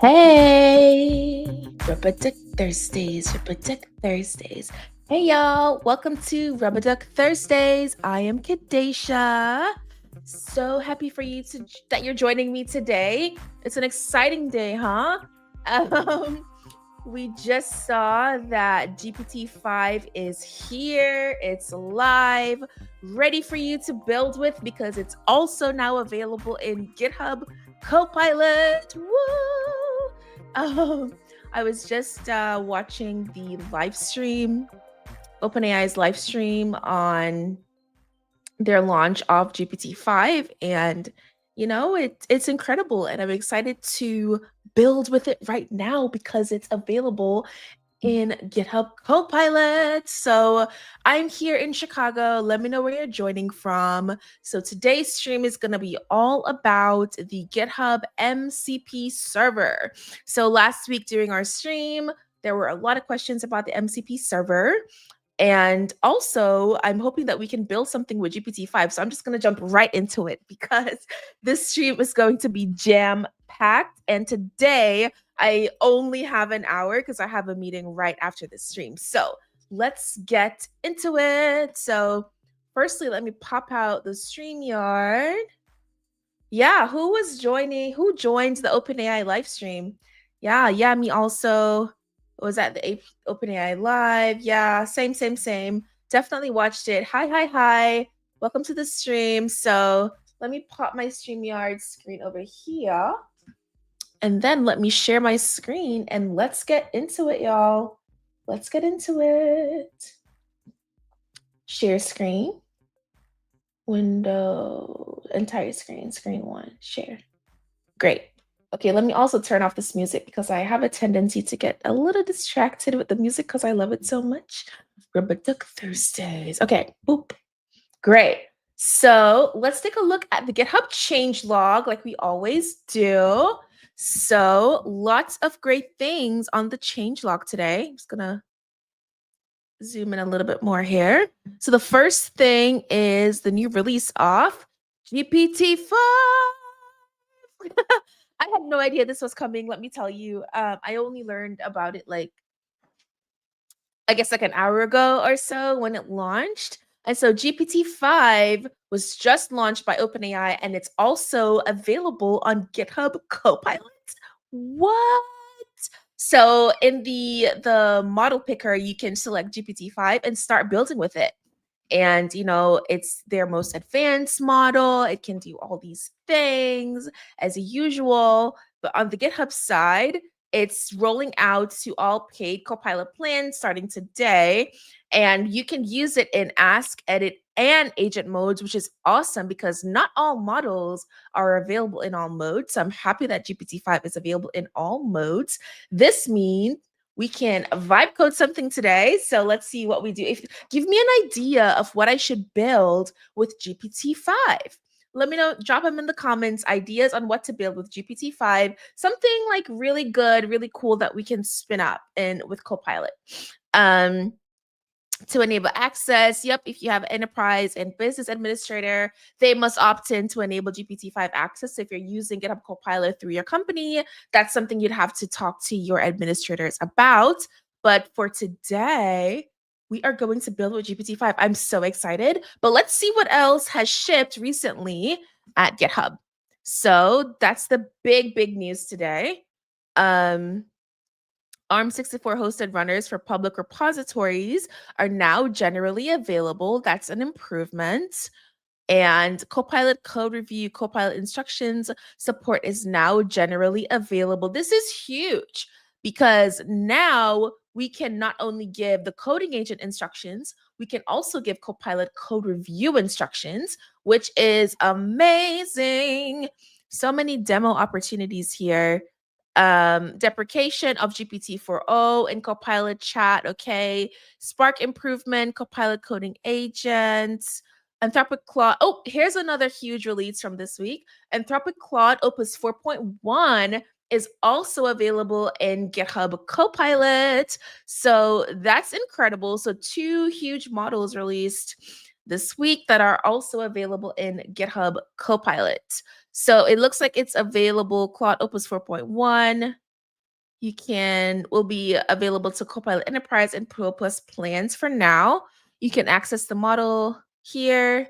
Hey, Rubberduck Thursdays, Rubberduck Thursdays. Hey y'all, welcome to Rubberduck Thursdays. I am Kadesha. So happy for you that you're joining me today. It's an exciting day, huh? We just saw that GPT-5 is here. It's live, ready for you to build with because it's also now available in GitHub Copilot. Woo! I was just watching the live stream, OpenAI's live stream on their launch of GPT-5, and it's incredible, and I'm excited to build with it right now because it's available in GitHub Copilot. So I'm here in Chicago. Let me know where you're joining from. So today's stream is going to be all about the GitHub MCP server. So last week during our stream, there were a lot of questions about the MCP server. And also, I'm hoping that we can build something with GPT-5. So I'm just going to jump right into it because this stream is going to be jam-packed. And today, I only have an hour because I have a meeting right after this stream. So let's get into it. So firstly, let me pop out the StreamYard. Yeah, who joined the OpenAI live stream? Yeah, me also. Was at the OpenAI live. Yeah, same. Definitely watched it. Hi. Welcome to the stream. So let me pop my StreamYard screen over here. And then let me share my screen and let's get into it, y'all. Let's get into it. Share screen, window, entire screen, screen one, share. Great. Okay, let me also turn off this music because I have a tendency to get a little distracted with the music because I love it so much. Rubber Duck Thursdays. Okay, boop. Great. So let's take a look at the GitHub change log like we always do. So lots of great things on the change log today. I'm just gonna zoom in a little bit more here. So the first thing is the new release of GPT-5. I had no idea this was coming. Let me tell you, I only learned about it like, I guess like an hour ago or so when it launched. And so GPT-5 was just launched by OpenAI and it's also available on GitHub Copilot. What? So in the model picker, you can select GPT-5 and start building with it. And it's their most advanced model. It can do all these things as usual. But on the GitHub side, it's rolling out to all paid Copilot plans starting today. And you can use it in Ask, Edit, and Agent modes, which is awesome because not all models are available in all modes. So I'm happy that GPT-5 is available in all modes. This means we can vibe code something today. So let's see what we do. Give me an idea of what I should build with GPT-5. Let me know, drop them in the comments, ideas on what to build with GPT-5, something like really good, really cool that we can spin up in with Copilot. To enable access, yep, if you have enterprise and business administrator, they must opt in to enable GPT-5 access. If you're using GitHub Copilot through your company, that's something you'd have to talk to your administrators about. But for today, we are going to build with GPT-5. I'm so excited. But let's see what else has shipped recently at GitHub. So that's the big news today. ARM64 hosted runners for public repositories are now generally available. That's an improvement. And Copilot code review, Copilot instructions support is now generally available. This is huge because now we can not only give the coding agent instructions, we can also give Copilot code review instructions, which is amazing. So many demo opportunities here. Deprecation of GPT-4o in Copilot chat, okay. Spark improvement, Copilot coding agents, Anthropic Claude. Oh, here's another huge release from this week. Anthropic Claude Opus 4.1 is also available in GitHub Copilot. So that's incredible. So 2 huge models released this week that are also available in GitHub Copilot. So it looks like it's available. Claude Opus 4.1 will be available to Copilot Enterprise and Pro Plus plans for now. You can access the model here,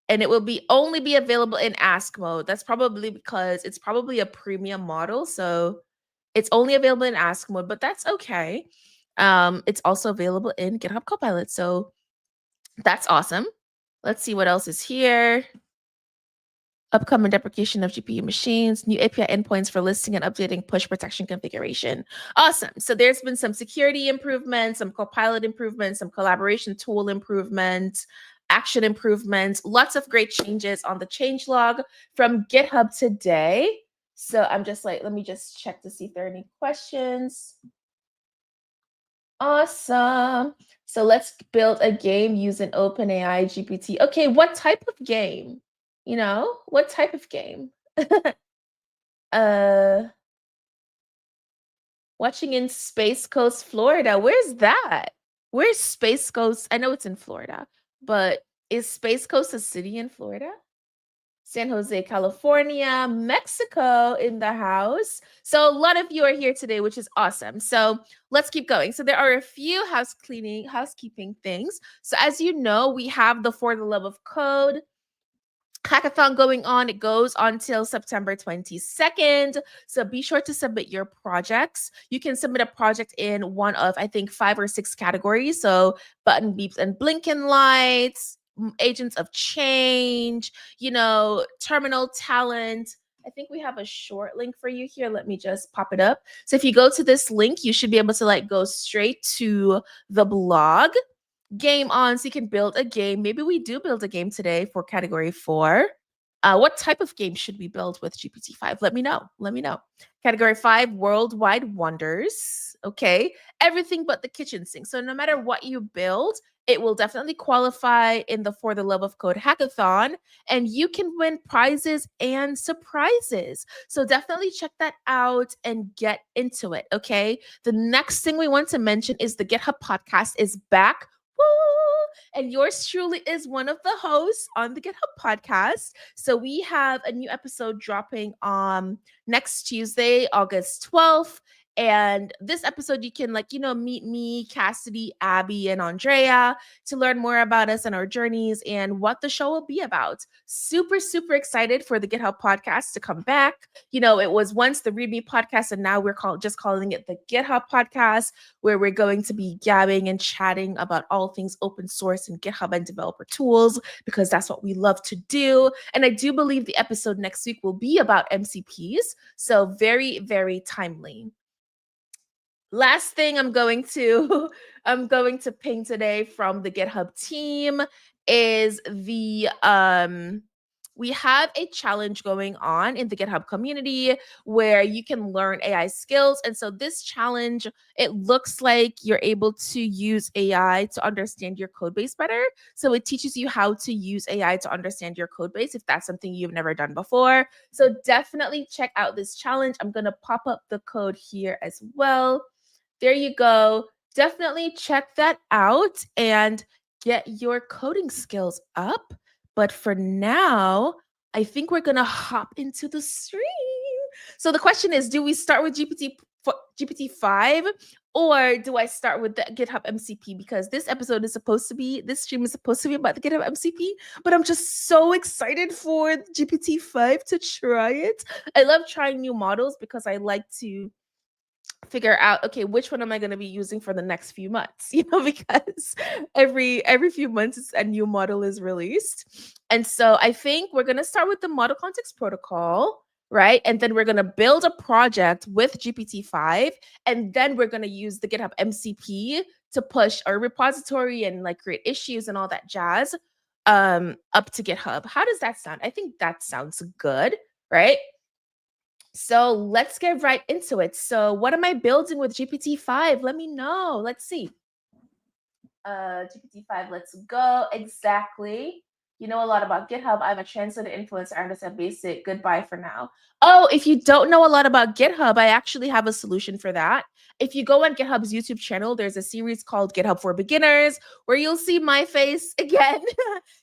and it will only be available in Ask mode. That's probably because it's probably a premium model, so it's only available in Ask mode, but that's okay. It's also available in GitHub Copilot, so that's awesome. Let's see what else is here. Upcoming deprecation of GPU machines, new API endpoints for listing and updating push protection configuration. Awesome. So there's been some security improvements, some Copilot improvements, some collaboration tool improvements, action improvements, lots of great changes on the changelog from GitHub today. So I'm just like, let me just check to see if there are any questions. Awesome. So let's build a game using OpenAI GPT. Okay, what type of game? What type of game? uh Watching in Space Coast, Florida. Where's that? Where's Space Coast? I know it's in Florida, but is Space Coast a city in Florida? San Jose, California, Mexico in the house. So a lot of you are here today, which is awesome. So let's keep going. So there are a few housekeeping things. So as you know, we have the For the Love of Code hackathon going on. It goes until September 22nd. So be sure to submit your projects. You can submit a project in one of, I think, 5 or 6 categories. So button beeps and blinking lights, agents of change, terminal talent, I think we have a short link for you here. Let me just pop it up. So if you go to this link, you should be able to like go straight to the blog. Game on, so you can build a game. Maybe we do build a game today for category 4. What type of game should we build with GPT-5? Let me know. Let me know. Category 5, worldwide wonders. Okay. Everything but the kitchen sink. So no matter what you build, it will definitely qualify in the For the Love of Code hackathon, and you can win prizes and surprises. So definitely check that out and get into it. Okay. The next thing we want to mention is the GitHub podcast is back. Woo! And yours truly is one of the hosts on the GitHub podcast. So we have a new episode dropping on next Tuesday, August 12th. And this episode, you can meet me, Cassidy, Abby, and Andrea to learn more about us and our journeys and what the show will be about. Super, super excited for the GitHub podcast to come back. It was once the README podcast, and now we're just calling it the GitHub podcast, where we're going to be gabbing and chatting about all things open source and GitHub and developer tools, because that's what we love to do. And I do believe the episode next week will be about MCPs. So very, very timely. Last thing I'm going to ping today from the GitHub team is we have a challenge going on in the GitHub community where you can learn AI skills. And so this challenge, it looks like you're able to use AI to understand your code base better. So it teaches you how to use AI to understand your code base if that's something you've never done before. So definitely check out this challenge. I'm going to pop up the code here as well. There you go. Definitely check that out and get your coding skills up. But for now, I think we're going to hop into the stream. So the question is, do we start with GPT-5 or do I start with the GitHub MCP? Because this stream is supposed to be about the GitHub MCP, but I'm just so excited for GPT-5 to try it. I love trying new models because I like to figure out, okay, which one am I going to be using for the next few months, because every few months a new model is released. And so I think we're going to start with the model context protocol, right? And then we're going to build a project with GPT-5, and then we're going to use the GitHub MCP to push our repository and like create issues and all that jazz up to GitHub. How does that sound? I think that sounds good, right? So let's get right into it. So what am I building with GPT-5? Let me know. Let's see. GPT-5, let's go. Exactly. You know a lot about GitHub. I'm a translator influencer. I understand basic. Goodbye for now. Oh, if you don't know a lot about GitHub, I actually have a solution for that. If you go on GitHub's YouTube channel, there's a series called GitHub for Beginners, where you'll see my face again,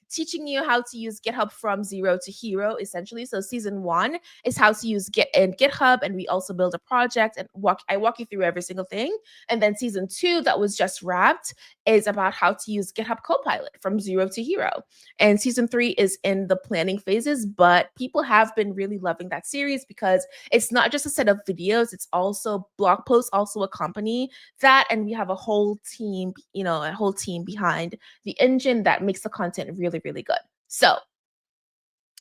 teaching you how to use GitHub from zero to hero, essentially. So season 1 is how to use GitHub, and we also build a project and I walk you through every single thing. And then season 2, that was just wrapped, is about how to use GitHub Copilot from zero to hero. And season 3 is in the planning phases, but people have been really loving that series because it's not just a set of videos, it's also blog posts also accompany that. And we have a whole team, behind the engine that makes the content really, really good. So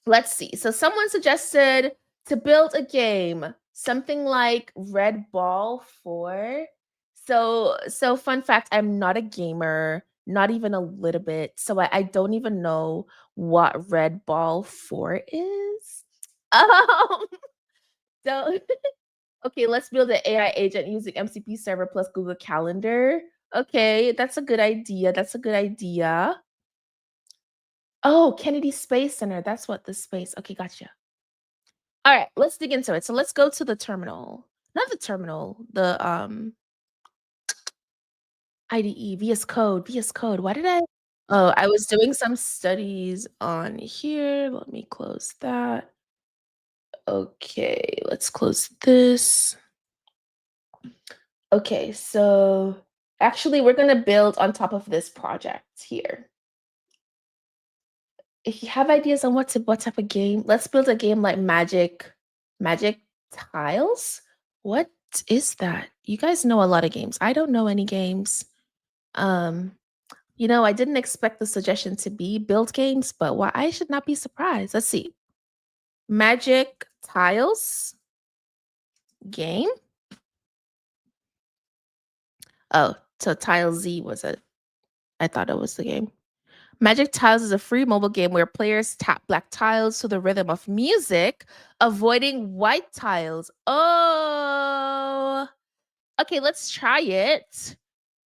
let's see. So someone suggested to build a game, something like Red Ball 4. So fun fact, I'm not a gamer, not even a little bit. So I don't even know what Red Ball 4 is. So okay, let's build an AI agent using MCP Server plus Google Calendar. Okay, that's a good idea. That's a good idea. Oh, Kennedy Space Center. That's what the space. Okay, gotcha. All right, let's dig into it. So let's go to the terminal. Not the terminal, the IDE, VS Code, VS Code. Why did I? Oh, I was doing some studies on here. Let me close that. Okay, let's close this. Okay, so actually we're going to build on top of this project here. If you have ideas on what type of game, let's build a game like Magic Tiles. What is that? You guys know a lot of games. I don't know any games. I didn't expect the suggestion to be build games, but I should not be surprised. Let's see. Magic Tiles game. Oh, so Tile Z was it? I thought it was the game. Magic Tiles is a free mobile game where players tap black tiles to the rhythm of music, avoiding white tiles. Oh, okay, let's try it.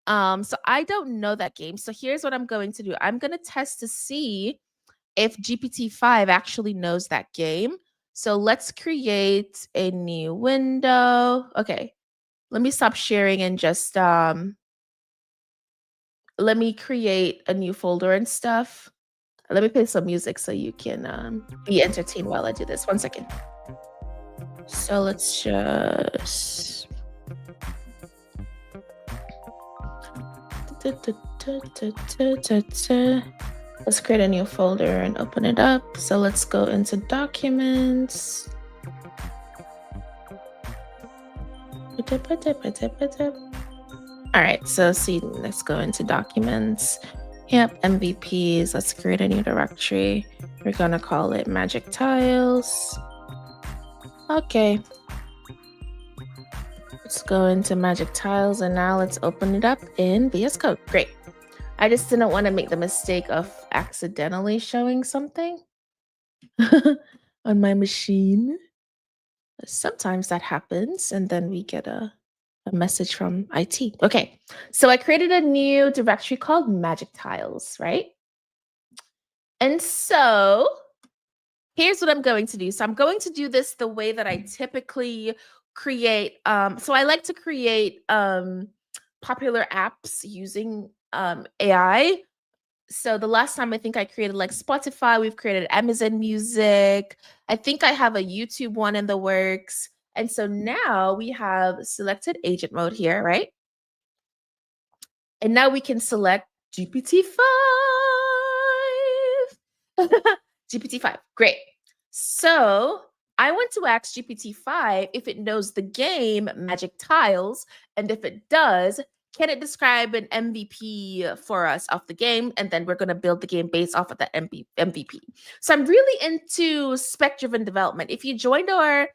So I don't know that game. So here's what I'm going to do. I'm going to test to see if GPT-5 actually knows that game. So let's create a new window. Okay, let me stop sharing and just let me create a new folder and stuff. Let me play some music so you can be entertained while I do this. 1 second. So let's just let's create a new folder and open it up. So let's go into documents. All right, so see, let's go into documents. Yep, MVPs. Let's create a new directory. We're gonna call it Magic Tiles. Okay. Let's go into Magic Tiles and now let's open it up in VS Code. Great. I just didn't want to make the mistake of accidentally showing something on my machine. Sometimes that happens and then we get a message from IT. Okay, so I created a new directory called Magic Tiles, right? And so here's what I'm going to do. So I'm going to do this the way that I typically create. So I like to create popular apps using AI. So the last time I think I created like Spotify, we've created Amazon Music. I think I have a YouTube one in the works. And so now we have selected agent mode here, right? And now we can select GPT-5. GPT-5, great. So I want to ask GPT-5 if it knows the game Magic Tiles, and if it does, can it describe an MVP for us of the game? And then we're going to build the game based off of that MVP. So I'm really into spec-driven development. If you joined our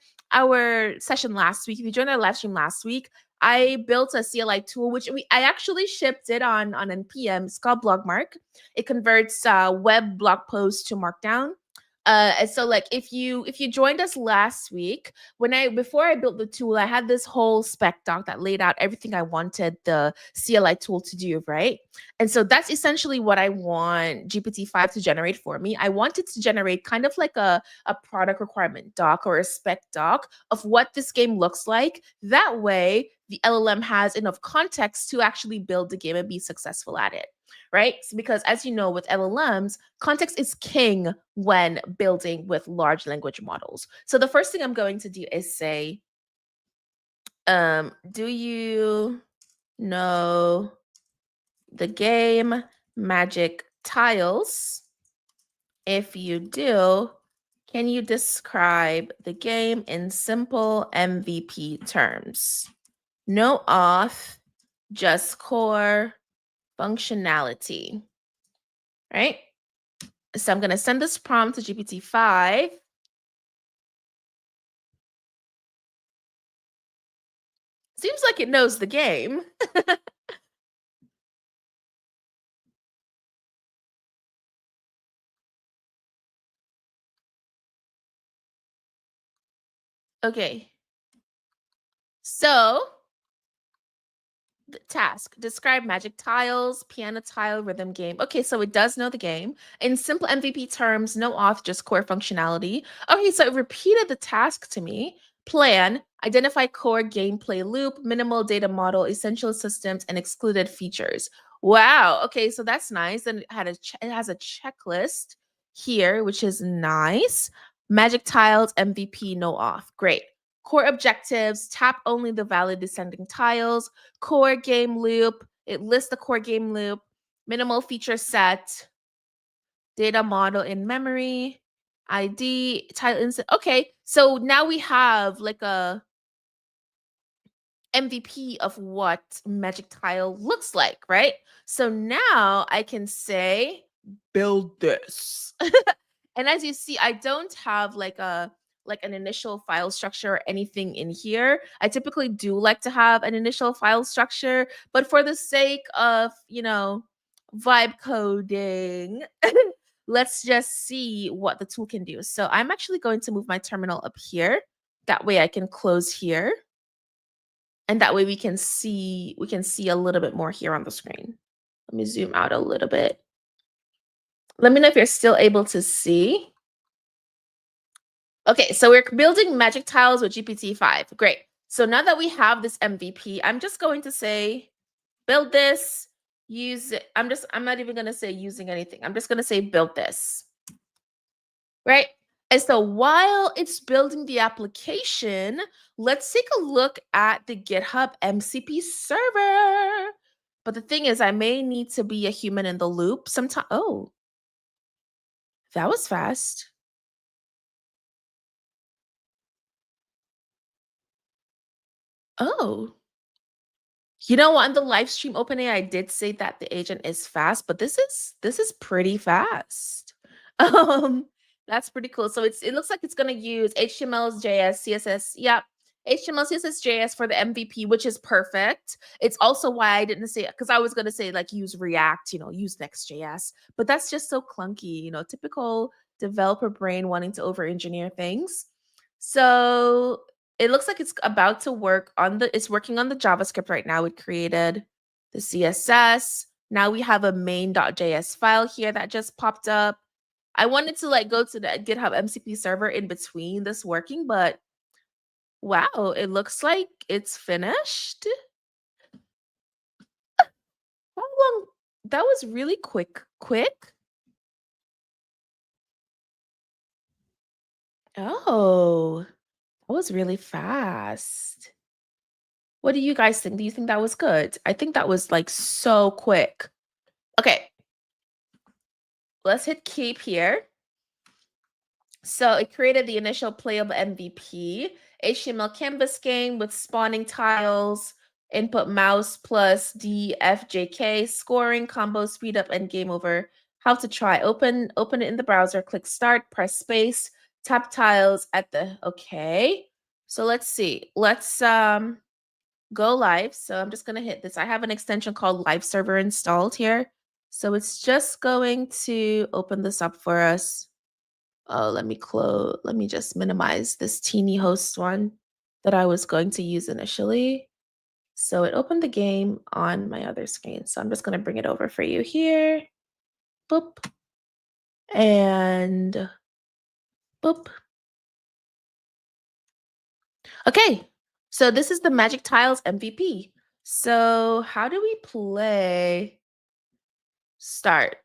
session last week, if you joined our live stream last week, I built a CLI tool, which I actually shipped it on NPM. It's called Blogmark. It converts web blog posts to Markdown. And so like if you joined us last week, before I built the tool, I had this whole spec doc that laid out everything I wanted the CLI tool to do, right? And so that's essentially what I want GPT-5 to generate for me. I want it to generate kind of like a product requirement doc or a spec doc of what this game looks like. That way, the LLM has enough context to actually build the game and be successful at it, right? Because as you know, with LLMs, context is king when building with large language models. So the first thing I'm going to do is say, do you know the game Magic Tiles? If you do, can you describe the game in simple MVP terms? No auth, just core functionality, right? So I'm going to send this prompt to GPT-5. Seems like it knows the game. Okay. So the task, describe Magic Tiles, piano tile, rhythm game. Okay, so it does know the game. In simple MVP terms, no auth, just core functionality. Okay, so it repeated the task to me. Plan, identify core gameplay loop, minimal data model, essential systems, and excluded features. Wow, okay, so that's nice. And it has a checklist here, which is nice. Magic Tiles, MVP, no auth. Great. Core objectives, tap only the valid descending tiles. Core game loop, it lists the core game loop. Minimal feature set, data model in memory, ID, title instant. Okay, so now we have like a MVP of what Magic Tile looks like, right? So now I can say, build this. And as you see, I don't have like a like an initial file structure or anything in here. I typically do like to have an initial file structure, but for the sake of, vibe coding, let's just see what the tool can do. So I'm actually going to move my terminal up here. That way I can close here. And that way we can see a little bit more here on the screen. Let me zoom out a little bit. Let me know if you're still able to see. Okay, so we're building magic tiles with GPT-5. Great. So now that we have this MVP, I'm just going to say, build this, use it. I'm not even going to say using anything. I'm just going to say build this. Right? And so while it's building the application, let's take a look at the GitHub MCP server. But the thing is, I may need to be a human in the loop sometime. Oh, that was fast. Oh, you know what? On the live stream OpenAI did say that the agent is fast, but this is pretty fast. Um, that's pretty cool. So it looks like it's gonna use HTML, JS, CSS. Yep. HTML, CSS, JS for the MVP, which is perfect. It's also why I didn't say, because I was gonna say like use React, use Next.js, but that's just so clunky, typical developer brain wanting to over engineer things. So it looks like it's about to work on it's working on the JavaScript right now. It created the CSS. Now we have a main.js file here that just popped up. I wanted to like go to the GitHub MCP server in between this working, but wow, it looks like it's finished. How long? That was really quick. Quick? Oh, that was really fast. What do you guys think? Do you think that was good? I think that was like so quick. Okay, let's hit keep here. So it created the initial playable MVP, HTML canvas game with spawning tiles, input mouse plus DFJK, scoring, combo, speed up, and game over. How to try. Open it in the browser, click start, press space, tap tiles at the okay. So let's see. Let's go live. So I'm just gonna hit this. I have an extension called live server installed here. So it's just going to open this up for us. Oh, let me just minimize this teeny host one that I was going to use initially. So it opened the game on my other screen. So I'm just going to bring it over for you here. Boop. And boop. Okay. So this is the Magic Tiles MVP. So how do we play? Start.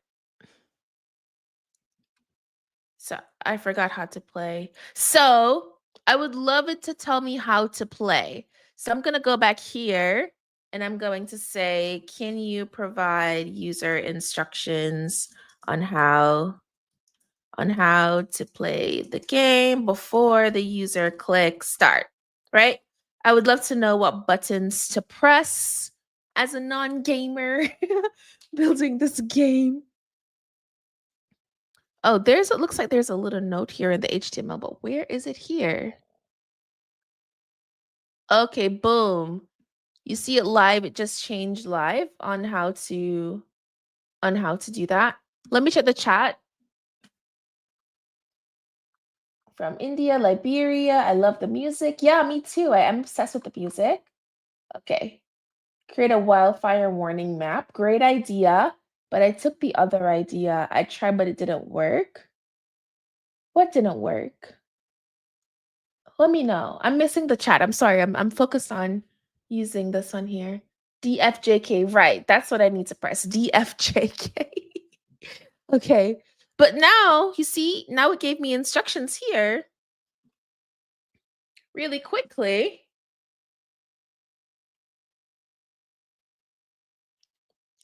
So I forgot how to play. So I would love it to tell me how to play. So I'm going to go back here and I'm going to say, can you provide user instructions on how to play the game before the user clicks start, right? I would love to know what buttons to press as a non-gamer building this game. Oh, it looks like there's a little note here in the HTML, but where is it here? Okay, boom. You see it live, it just changed live on how to do that. Let me check the chat. From India, Liberia. I love the music. Yeah, me too. I am obsessed with the music. Okay. Create a wildfire warning map. Great idea. But I took the other idea. I tried, but it didn't work. What didn't work? Let me know. I'm missing the chat. I'm sorry. I'm focused on using this one here. DFJK. Right. That's what I need to press. DFJK. Okay. But now, you see, now it gave me instructions here really quickly.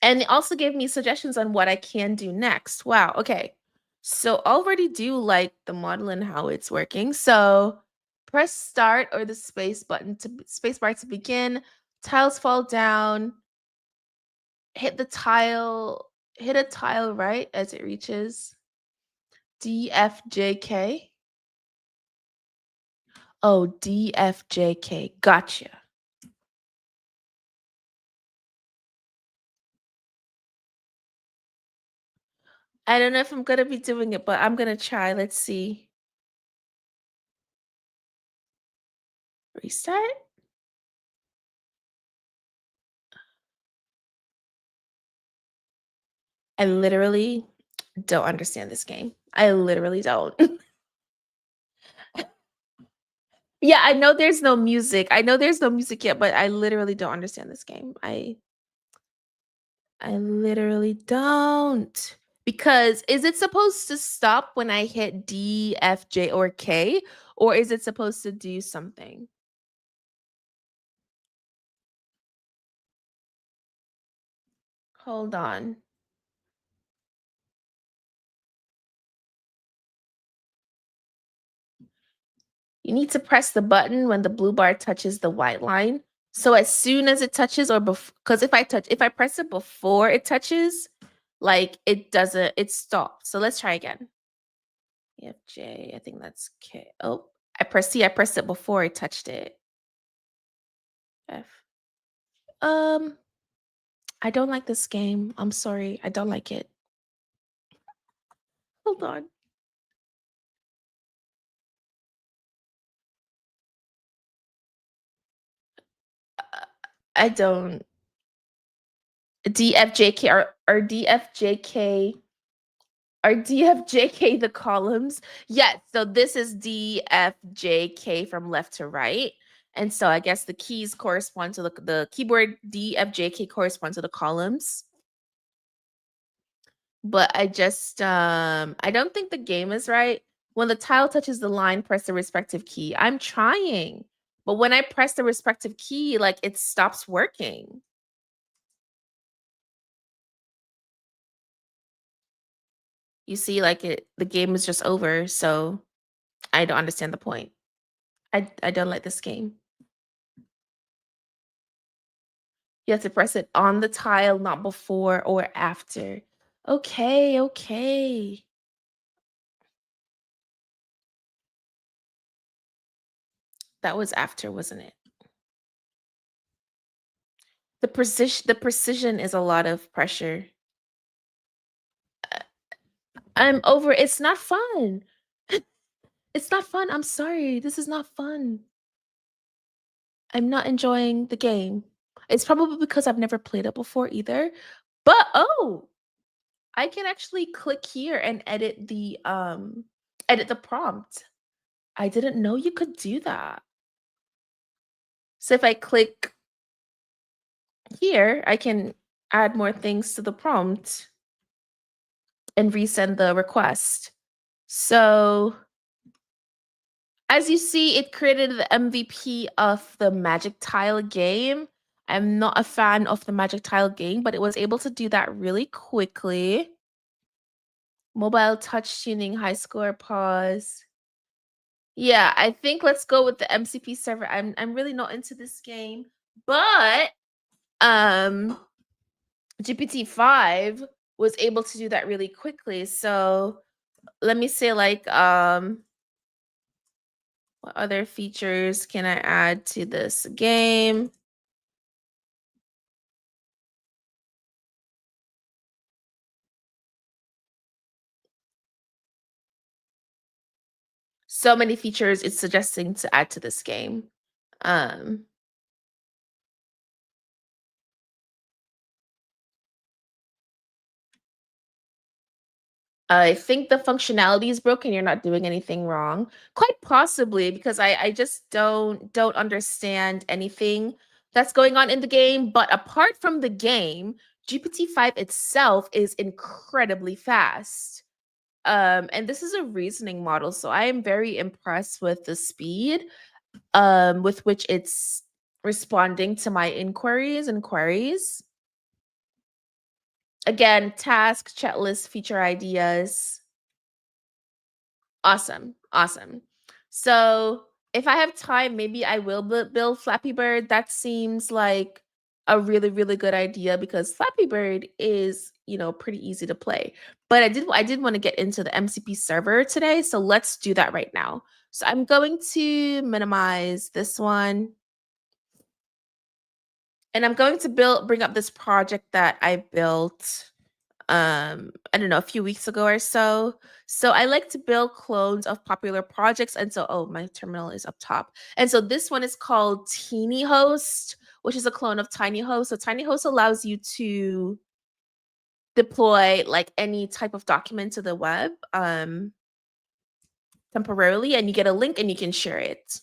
And it also gave me suggestions on what I can do next. Wow. Okay. So already do like the model and how it's working. So press start or the space bar to begin. Tiles fall down. Hit a tile right as it reaches DFJK. Oh, DFJK. Gotcha. I don't know if I'm gonna be doing it, but I'm gonna try. Let's see. Restart? I literally don't understand this game. I literally don't. Yeah, I know there's no music. I know there's no music yet, but I literally don't understand this game. I literally don't. Because is it supposed to stop when I hit D, F, J, or K? Or is it supposed to do something? Hold on. You need to press the button when the blue bar touches the white line. So as soon as it touches or before, because if I press it before it touches, like it doesn't, it stops. So let's try again. F, J, I think that's K. Oh, I pressed it before I touched it. F. Um, I don't like this game. I'm sorry. I don't like it. Hold on. I don't. DFJK or DFJK are DFJK the columns? Yes. So this is DFJK from left to right. And so I guess the keys correspond to the keyboard DFJK correspond to the columns. But I don't think the game is right. When the tile touches the line, press the respective key. I'm trying. But when I press the respective key, like it stops working. You see, like the game is just over, so I don't understand the point. I don't like this game. You have to press it on the tile, not before or after. Okay, okay. That was after, wasn't it? The precision is a lot of pressure. I'm over. It's not fun. It's not fun. I'm sorry. This is not fun. I'm not enjoying the game. It's probably because I've never played it before either. But oh, I can actually click here and edit the prompt. I didn't know you could do that. So if I click here, I can add more things to the prompt and resend the request. So as you see, it created the MVP of the Magic Tile game. I'm not a fan of the Magic Tile game, but it was able to do that really quickly. Mobile touch tuning, high score, pause. Yeah, I think let's go with the MCP server. I'm really not into this game, but um GPT-5 was able to do that really quickly. So let me say like what other features can I add to this game? So many features it's suggesting to add to this game. Um I think the functionality is broken. You're not doing anything wrong. Quite possibly because I just don't understand anything that's going on in the game. But apart from the game, GPT-5 itself is incredibly fast. And this is a reasoning model, so I am very impressed with the speed with which it's responding to my inquiries and queries. Again, task, checklist, feature ideas. Awesome. Awesome. So if I have time, maybe I will build Flappy Bird. That seems like a really, really good idea because Flappy Bird is, pretty easy to play. But I did want to get into the MCP server today, so let's do that right now. So I'm going to minimize this one. And I'm going to bring up this project that I built, I don't know, a few weeks ago or so. So I like to build clones of popular projects. And so, oh, my terminal is up top. And so this one is called TinyHost, which is a clone of TinyHost. So TinyHost allows you to deploy like any type of document to the web temporarily, and you get a link and you can share it.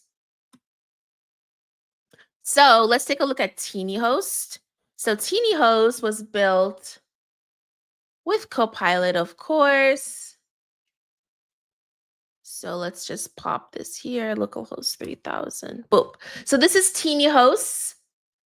So let's take a look at TinyHost. So TinyHost was built with Copilot, of course. So let's just pop this here, localhost 3000. Boom. So this is TinyHost.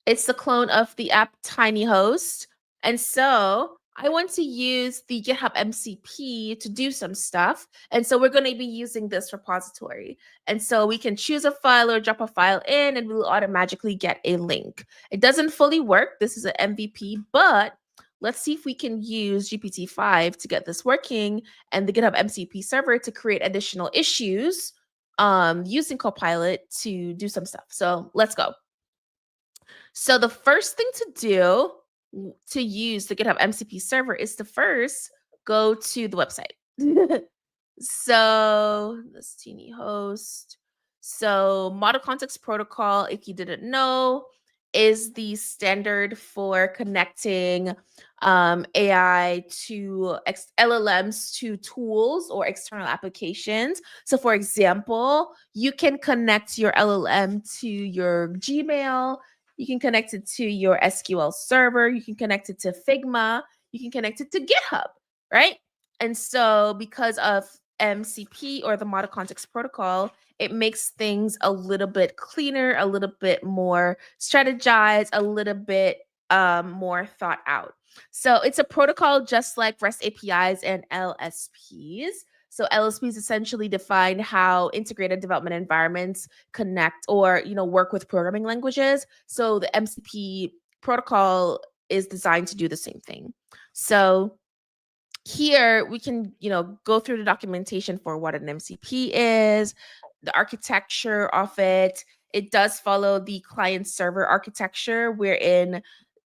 It's the clone of the app TinyHost. And so I want to use the GitHub MCP to do some stuff. And so we're going to be using this repository. And so we can choose a file or drop a file in, and we'll automatically get a link. It doesn't fully work. This is an MVP, but let's see if we can use GPT-5 to get this working and the GitHub MCP server to create additional issues using Copilot to do some stuff. So let's go. So the first thing to do to use the GitHub MCP server is to first go to the website. So this TinyHost. So Model Context Protocol, if you didn't know, is the standard for connecting AI to LLMs to tools or external applications. So for example, you can connect your LLM to your Gmail, you can connect it to your SQL server, you can connect it to Figma, you can connect it to GitHub, right? And so because of MCP or the Model Context Protocol, it makes things a little bit cleaner, a little bit more strategized, a little bit more thought out. So it's a protocol just like REST APIs and LSPs. So LSPs essentially define how integrated development environments connect or work with programming languages. So the MCP protocol is designed to do the same thing. So here we can go through the documentation for what an MCP is, the architecture of it. It does follow the client server architecture, wherein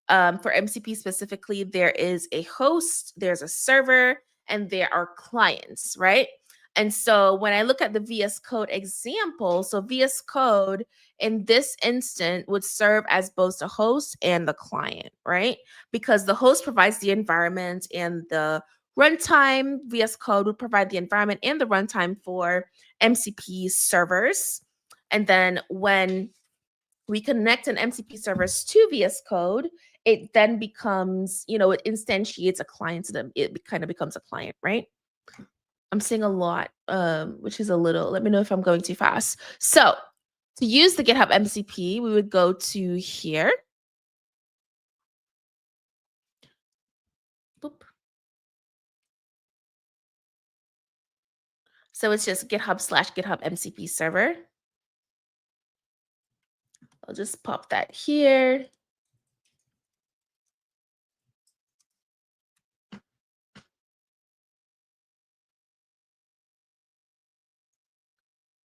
for MCP specifically, there is a host, there's a server, and there are clients, right? And so when I look at the VS Code example, so VS Code in this instant would serve as both the host and the client, right? Because the host provides the environment and the runtime. VS Code would provide the environment and the runtime for MCP servers. And then when we connect an MCP servers to VS Code, it then becomes, it instantiates a client to them. It kind of becomes a client, right? I'm saying a lot, which is a little, let me know if I'm going too fast. So to use the GitHub MCP, we would go to here. Boop. So it's just GitHub/GitHub MCP server. I'll just pop that here.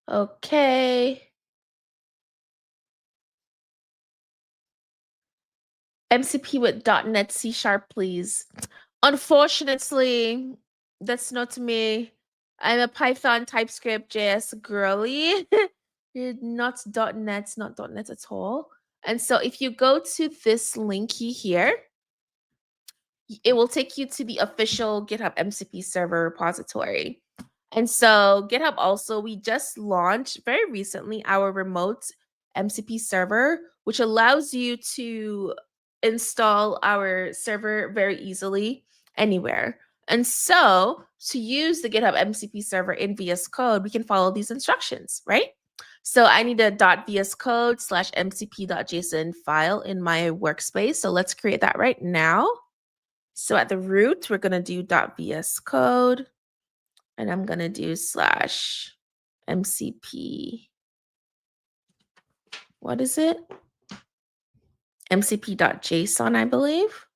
Okay. MCP with .NET C#, please. Unfortunately, that's not me. I'm a Python, TypeScript, JS girly. Not .NET, not .NET at all. And so if you go to this linky here, it will take you to the official GitHub MCP server repository. And so GitHub also, we just launched very recently our remote MCP server, which allows you to install our server very easily anywhere. And so to use the GitHub MCP server in VS Code, we can follow these instructions, right? So I need a .vscode/mcp.json file in my workspace. So let's create that right now. So at the root, we're going to do .vscode, and I'm going to do /mcp. What is it? mcp.json, I believe.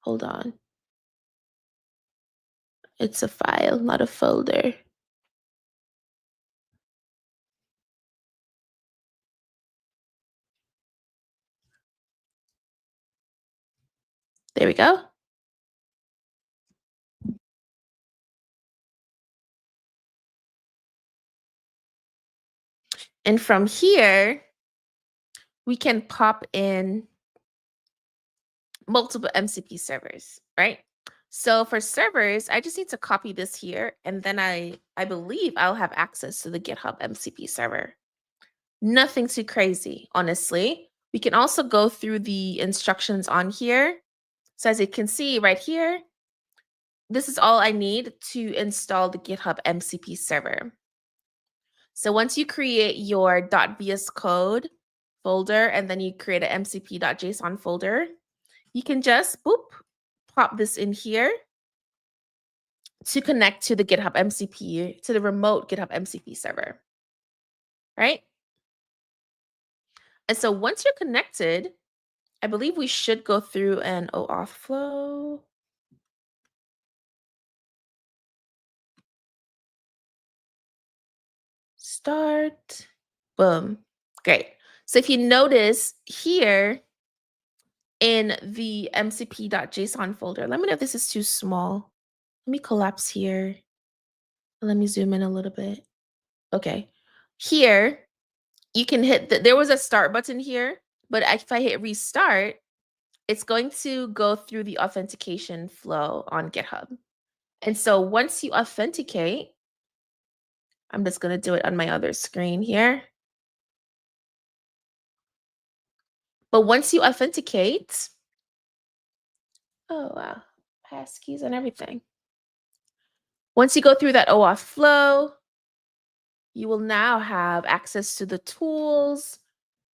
Hold on. It's a file, not a folder. There we go. And from here, we can pop in multiple MCP servers, right? So for servers, I just need to copy this here, and then I believe I'll have access to the GitHub MCP server. Nothing too crazy, honestly. We can also go through the instructions on here. So as you can see right here, this is all I need to install the GitHub MCP server. So once you create your .vs Code folder, and then you create an mcp.json folder, you can just boop, pop this in here to connect to the GitHub MCP, to the remote GitHub MCP server, right? And so once you're connected, I believe we should go through an OAuth flow. Start, boom, great. So if you notice here in the mcp.json folder, let me know if this is too small. Let me collapse here. Let me zoom in a little bit. Okay, here you can hit there was a start button here, but if I hit restart, it's going to go through the authentication flow on GitHub. And so once you authenticate, I'm just going to do it on my other screen here. But once you authenticate, oh wow, passkeys and everything. Once you go through that OAuth flow, you will now have access to the tools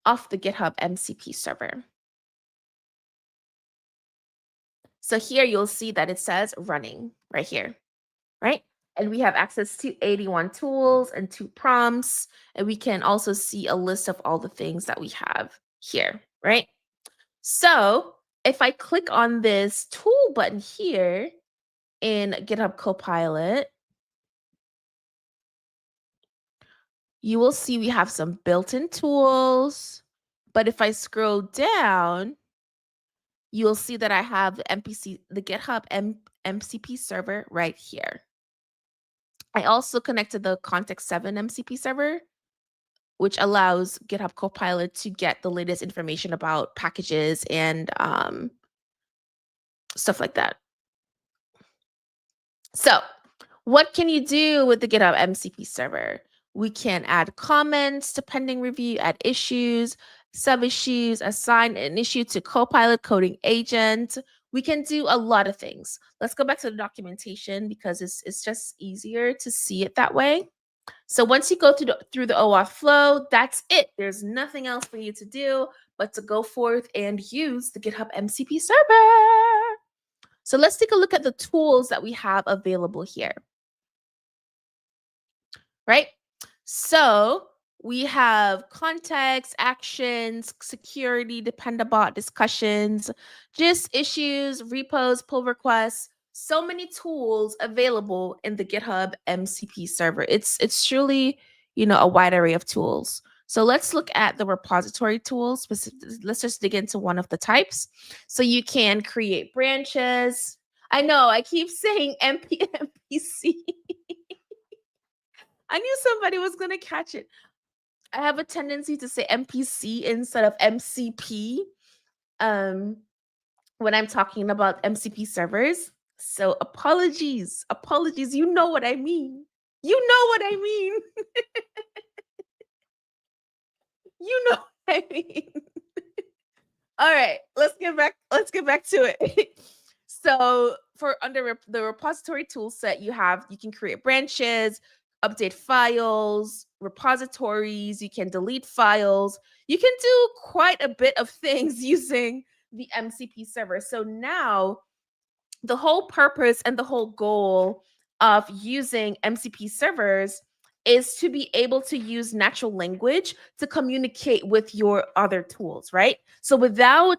off the GitHub MCP server. So here you'll see that it says running right here, right? And we have access to 81 tools and 2 prompts. And we can also see a list of all the things that we have here, right? So if I click on this tool button here in GitHub Copilot, you will see we have some built-in tools. But if I scroll down, you'll see that I have the GitHub MCP server right here. I also connected the Context 7 MCP server, which allows GitHub Copilot to get the latest information about packages and stuff like that. So what can you do with the GitHub MCP server? We can add comments to pending review, add issues, sub-issues, assign an issue to Copilot coding agent. We can do a lot of things. Let's go back to the documentation because it's just easier to see it that way. So once you go through the OAuth flow, that's it. There's nothing else for you to do but to go forth and use the GitHub MCP server. So let's take a look at the tools that we have available here. Right? So we have context, actions, security, dependabot, discussions, just issues, repos, pull requests. So many tools available in the GitHub MCP server. It's truly, a wide array of tools. So let's look at the repository tools. Let's just dig into one of the types. So you can create branches. I know I keep saying MPC. I knew somebody was going to catch it. I have a tendency to say MPC instead of MCP when I'm talking about MCP servers. So apologies. You know what I mean. You know what I mean. You know what I mean. All right, let's get back to it. So for under the repository tool set, you can create branches, update files, repositories, you can delete files. You can do quite a bit of things using the MCP server. So now the whole purpose and the whole goal of using MCP servers is to be able to use natural language to communicate with your other tools, right? So without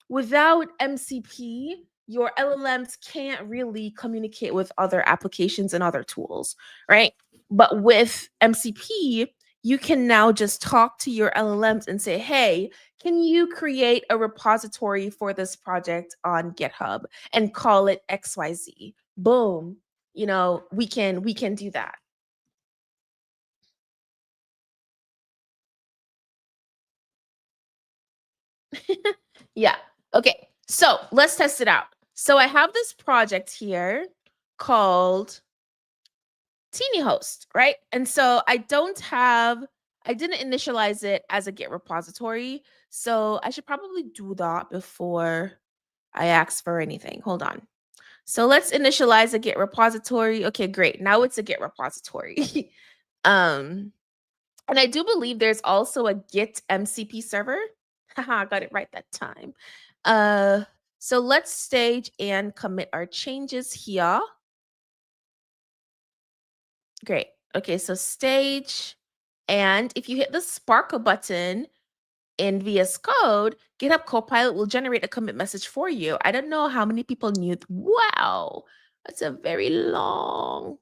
MCP, your LLMs can't really communicate with other applications and other tools, right? But with MCP, you can now just talk to your LLMs and say, hey, can you create a repository for this project on GitHub and call it XYZ? Boom. We can do that. Yeah. Okay. So let's test it out. So I have this project here called Teeny Host, right? And so I didn't initialize it as a Git repository. So I should probably do that before I ask for anything. Hold on. So let's initialize a Git repository. Okay, great. Now it's a Git repository. um, and I do believe there's also a Git MCP server. Haha, I got it right that time. So let's stage and commit our changes here. Great. Okay, so stage. And if you hit the Sparkle button in VS Code, GitHub Copilot will generate a commit message for you. I don't know how many people knew. Wow, that's a very long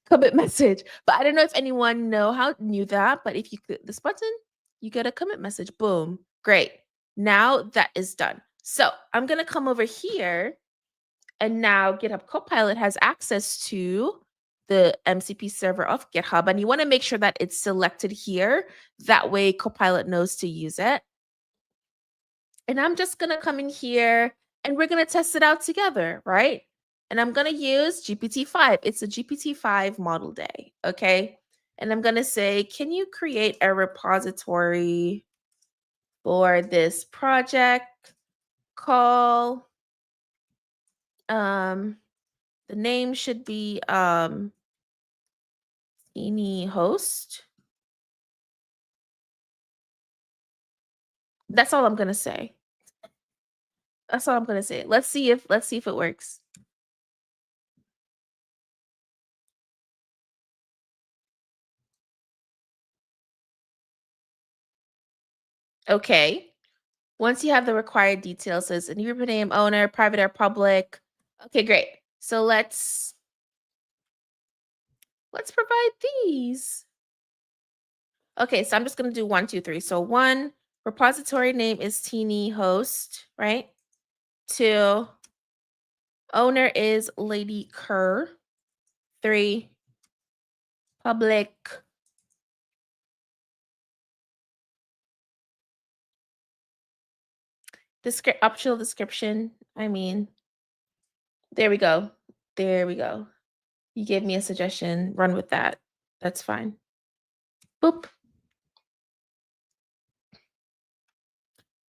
commit message. But I don't know if anyone knew that. But if you click this button, you get a commit message. Boom. Great. Now that is done. So I'm gonna come over here, and now GitHub Copilot has access to the MCP server of GitHub, and you want to make sure that it's selected here. That way Copilot knows to use it. And I'm just going to come in here and we're going to test it out together, right? And I'm going to use GPT-5. It's a GPT-5 model day, okay? And I'm going to say, can you create a repository for this project? Call, the name should be Teeny Host. That's all I'm going to say. That's all I'm going to say. Let's see if it works. Okay. Once you have the required details, says a username, owner, private or public. Okay, great. So let's provide these. Okay, so I'm just gonna do 1, 2, 3. So 1, repository name is Teeny Host, right? 2, owner is Lady Kerr. 3, public. Optional description. I mean, there we go. There we go. You gave me a suggestion. Run with that. That's fine. Boop.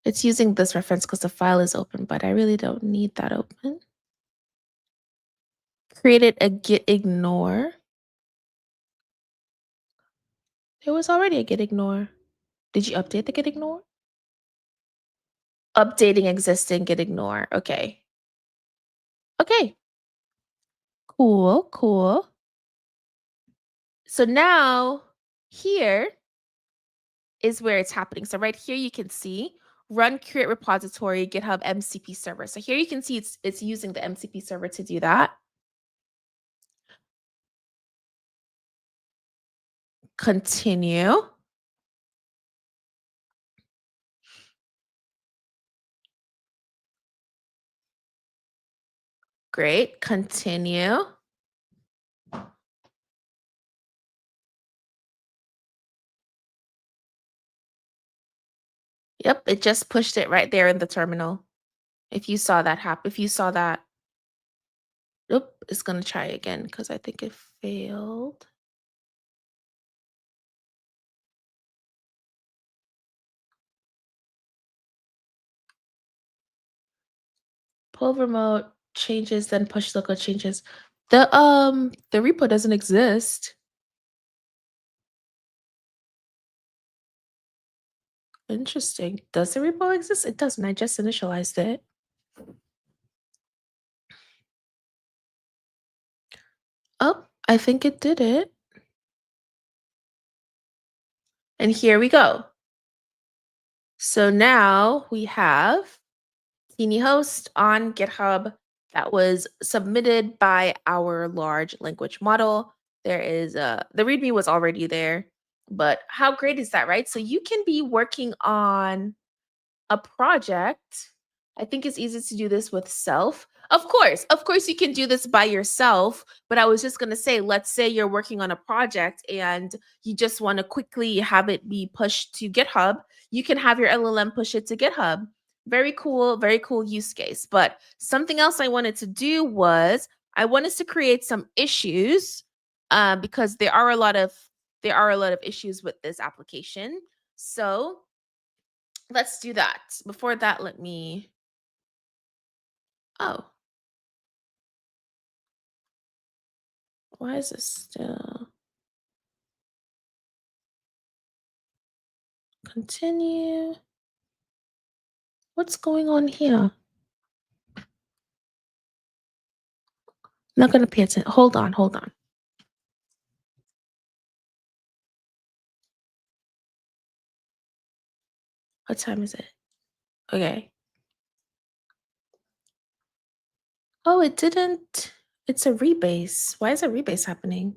It's using this reference because the file is open, but I really don't need that open. Created a git ignore. There was already a git ignore. Did you update the git ignore? Updating existing git ignore. Okay. Okay. Cool, cool. So now here is where it's happening. So right here you can see run create repository GitHub MCP server. So here you can see it's using the MCP server to do that. Continue. Great. Continue. Yep, it just pushed it right there in the terminal. If you saw that happen, if you saw that, oop, it's gonna try again because I think it failed. Pull remote changes, then push local changes. The repo doesn't exist. Interesting. Does the repo exist? It doesn't. I just initialized it. Oh, I think it did it. And here we go. So now we have Teeny Host on GitHub that was submitted by our large language model. there is the README was already there, but how great is that, right? So you can be working on a project. I think it's easy to do this with self. Of course, you can do this by yourself. But I was just going to say, let's say you're working on a project and you just want to quickly have it be pushed to GitHub. You can have your LLM push it to GitHub. Very cool use case. But something else I wanted to do was I wanted to create some issues because there are a lot of issues with this application. So let's do that. Before that, let me. Oh, why is this still? Continue. What's going on here? Not gonna pay attention. Hold on, hold on. What time is it? Okay. Oh, it didn't. It's a rebase. Why is a rebase happening?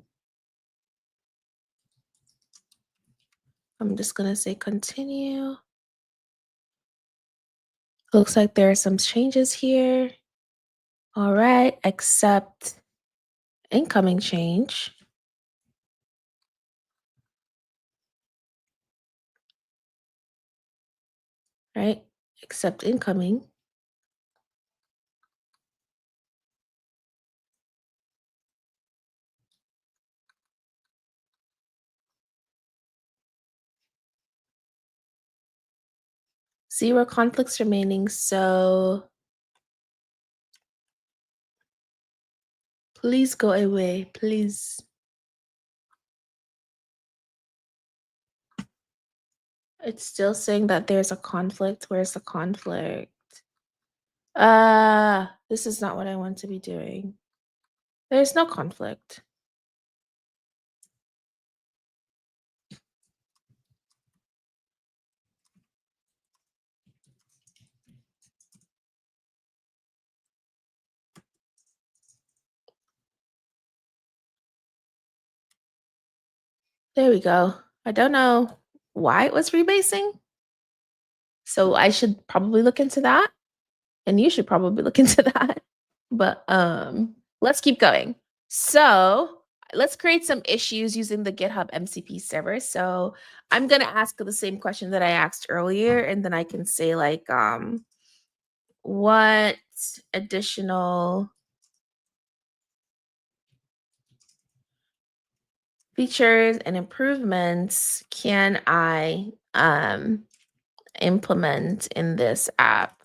I'm just gonna say continue. Looks like there are some changes here. All right, accept incoming change. Right, accept incoming. Zero conflicts remaining, so please go away, please. It's still saying that there's a conflict. Where's the conflict? This is not what I want to be doing. There's no conflict. There we go. I don't know why it was rebasing. So I should probably look into that. And you should probably look into that. But let's keep going. So let's create some issues using the GitHub MCP server. So I'm gonna ask the same question that I asked earlier, and then I can say like what additional features and improvements can I implement in this app?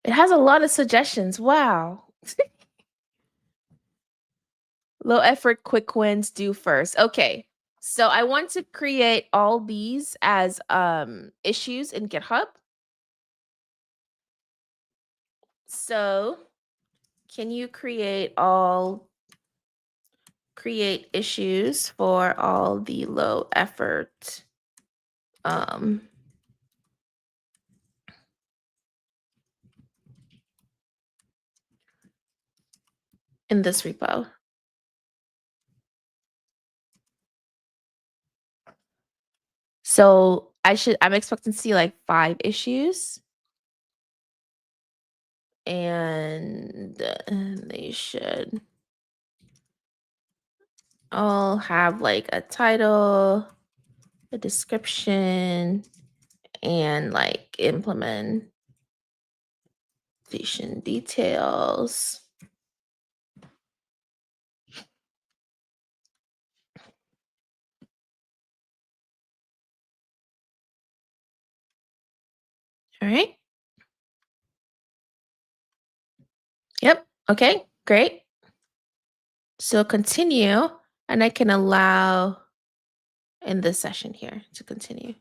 It has a lot of suggestions. Wow. Low effort, quick wins, do first. Okay. So I want to create all these as issues in GitHub. So can you create issues for all the low effort in this repo? So I'm expecting to see like 5 issues. And they should all have like a title, a description, and like implementation details. All right. Yep. Okay, great. So continue, and I can allow in this session here to continue.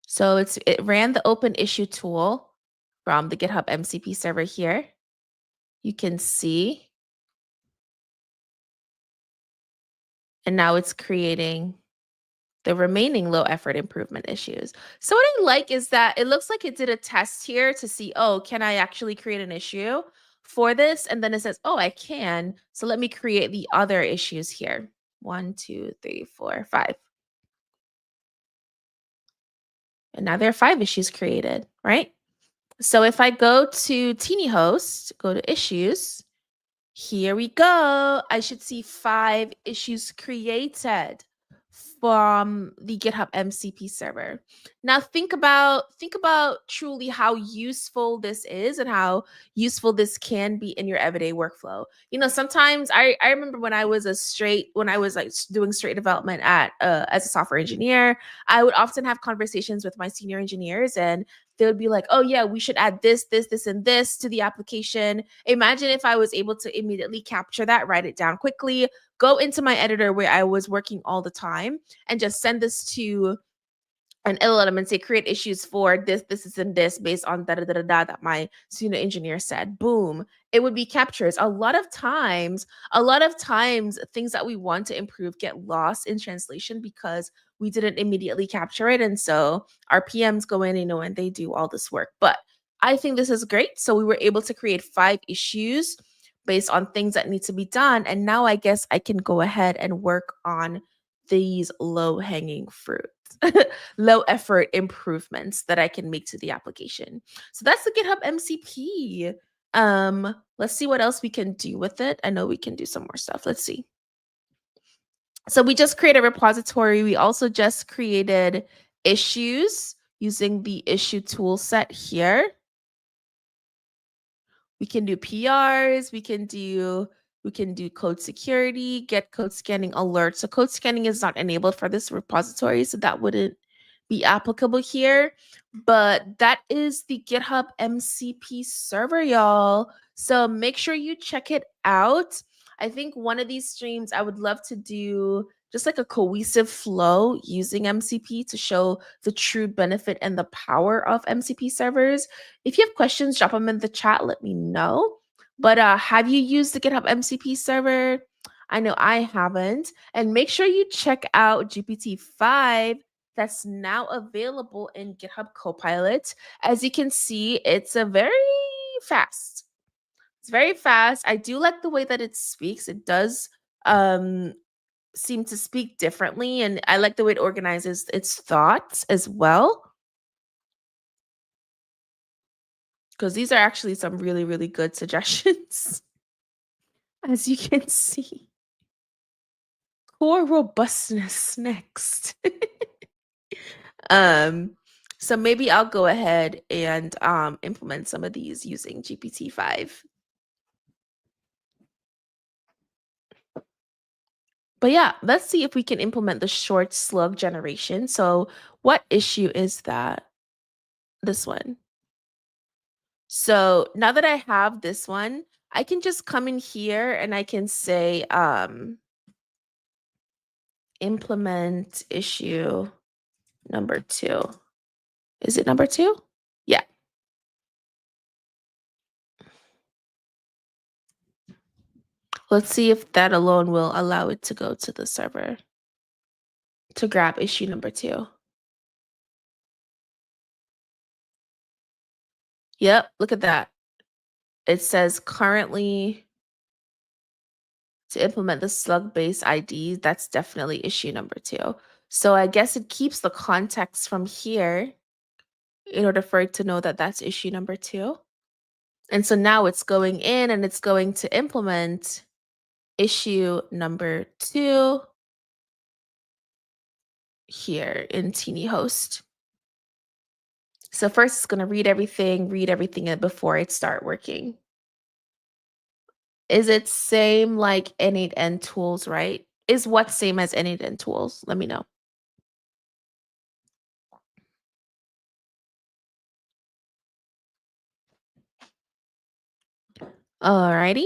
So it ran the open issue tool from the GitHub MCP server here. You can see. And now it's creating the remaining low effort improvement issues. So what I like is that it looks like it did a test here to see, oh, can I actually create an issue for this? And then it says, oh, I can. So let me create the other issues here. 1, 2, 3, 4, 5. And now there are 5 issues created, right? So if I go to Teeny Host, go to issues, here we go. I should see 5 issues created from the GitHub MCP server. Now think about truly how useful this is and how useful this can be in your everyday workflow. You know, sometimes I remember when I was like doing straight development at as a software engineer, I would often have conversations with my senior engineers and they would be like, oh yeah, we should add this, and this to the application. Imagine if I was able to immediately capture that, write it down quickly, go into my editor where I was working all the time, and just send this to an LLM and say create issues for this, and this based on da da da da da that my senior engineer said. Boom, it would be captures. A lot of times, things that we want to improve get lost in translation because we didn't immediately capture it, and so our PMs go in, and they do all this work. But I think this is great. So we were able to create 5 issues based on things that need to be done, and now I guess I can go ahead and work on these low hanging fruit. Low effort improvements that I can make to the application. So that's the GitHub MCP. Let's see what else we can do with it. I know we can do some more stuff. Let's see. So we just created a repository. We also just created issues using the issue tool set here. We can do PRs, we can do code security, get code scanning alerts. So code scanning is not enabled for this repository, so that wouldn't be applicable here. But that is the GitHub MCP server, y'all. So make sure you check it out. I think one of these streams I would love to do just like a cohesive flow using MCP to show the true benefit and the power of MCP servers. If you have questions, drop them in the chat. Let me know. But have you used the GitHub MCP server? I know I haven't. And make sure you check out GPT-5 that's now available in GitHub Copilot. As you can see, it's a very fast. It's very fast. I do like the way that it speaks. It does seem to speak differently, and I like the way it organizes its thoughts as well. Because these are actually some really, really good suggestions, as you can see. Core robustness next. um, so maybe I'll go ahead and implement some of these using GPT-5. But yeah, let's see if we can implement the short slug generation. So what issue is that? This one. So now that I have this one, I can just come in here and I can say implement issue number 2. Is it number 2? Yeah. Let's see if that alone will allow it to go to the server to grab issue number 2. Yep, look at that. It says currently to implement the slug-based ID, that's definitely issue number 2. So I guess it keeps the context from here in order for it to know that that's issue number 2. And so now it's going in and it's going to implement issue number 2 here in Teeny Host. So first it's going to read everything in before it start working. Is it same like N8N tools, right? Is what same as N8N tools? Let me know. Alrighty.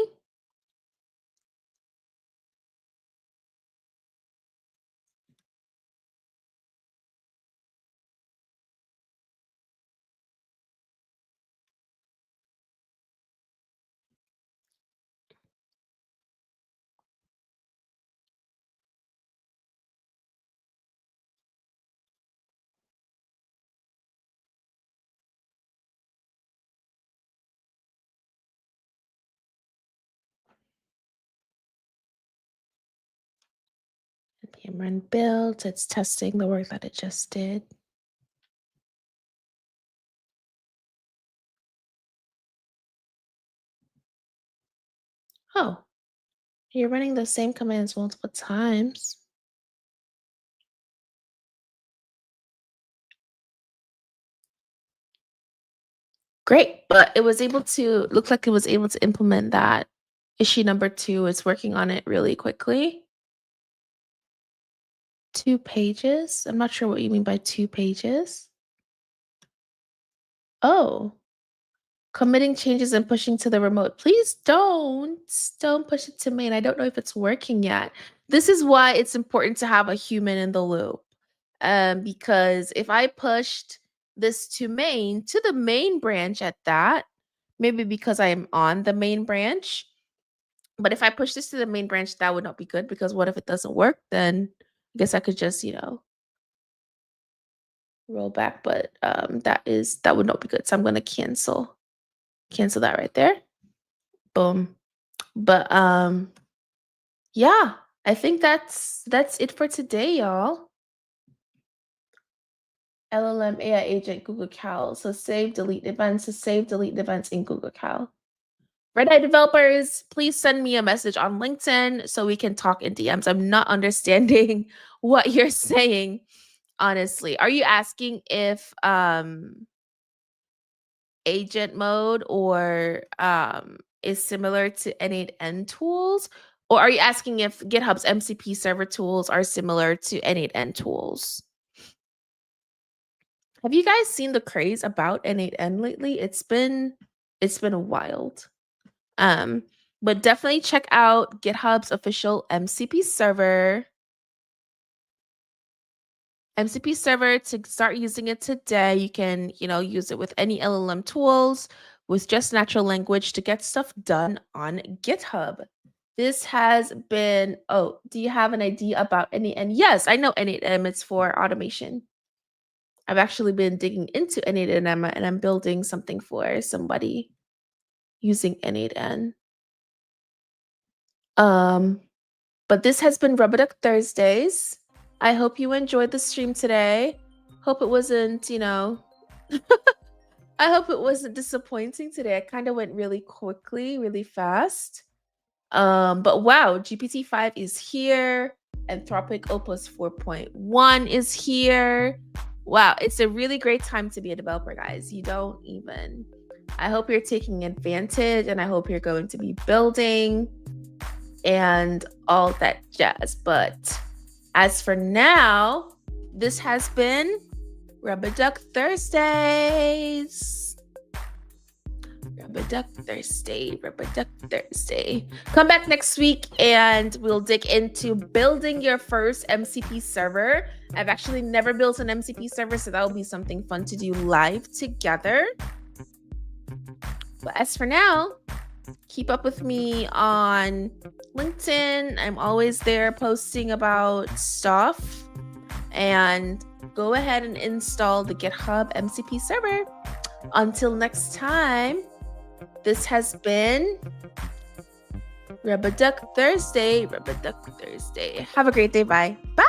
npm run build. It's testing the work that it just did. Oh, you're running the same commands multiple times. Great, but it was able to look like it was able to implement that. Issue number 2 is working on it really quickly. 2 pages? I'm not sure what you mean by 2 pages. Oh, committing changes and pushing to the remote. Please don't push it to main. I don't know if it's working yet. This is why it's important to have a human in the loop. Because if I pushed this to the main branch at that, maybe because I am on the main branch, but if I push this to the main branch, that would not be good, because what if it doesn't work? Then I guess I could just, roll back, but that would not be good. So I'm going to cancel that right there. Boom. But yeah, I think that's it for today, y'all. LLM AI agent Google Cal. So save delete events in Google Cal. Red Eye developers, please send me a message on LinkedIn so we can talk in DMs. I'm not understanding what you're saying, honestly. Are you asking if agent mode or is similar to N8N tools? Or are you asking if GitHub's MCP server tools are similar to N8N tools? Have you guys seen the craze about N8N lately? It's been wild. But definitely check out GitHub's official MCP server. MCP server, to start using it today, you can, use it with any LLM tools, with just natural language to get stuff done on GitHub. This has been, do you have an idea about N8N? Yes, I know N8N, it's for automation. I've actually been digging into N8N and I'm building something for somebody using N8N. But this has been Rubberduck Thursdays. I hope you enjoyed the stream today. Hope it wasn't, I hope it wasn't disappointing today. I kind of went really quickly, really fast. But wow, GPT-5 is here. Anthropic Opus 4.1 is here. Wow, it's a really great time to be a developer, guys. You don't even. I hope you're taking advantage, and I hope you're going to be building and all that jazz. But as for now, this has been Rubberduck Thursdays. Rubberduck Thursday. Come back next week and we'll dig into building your first MCP server. I've actually never built an MCP server, so that will be something fun to do live together. But as for now, keep up with me on LinkedIn. I'm always there posting about stuff. And go ahead and install the GitHub MCP server. Until next time, this has been Rubberduck Thursday. Have a great day. Bye. Bye.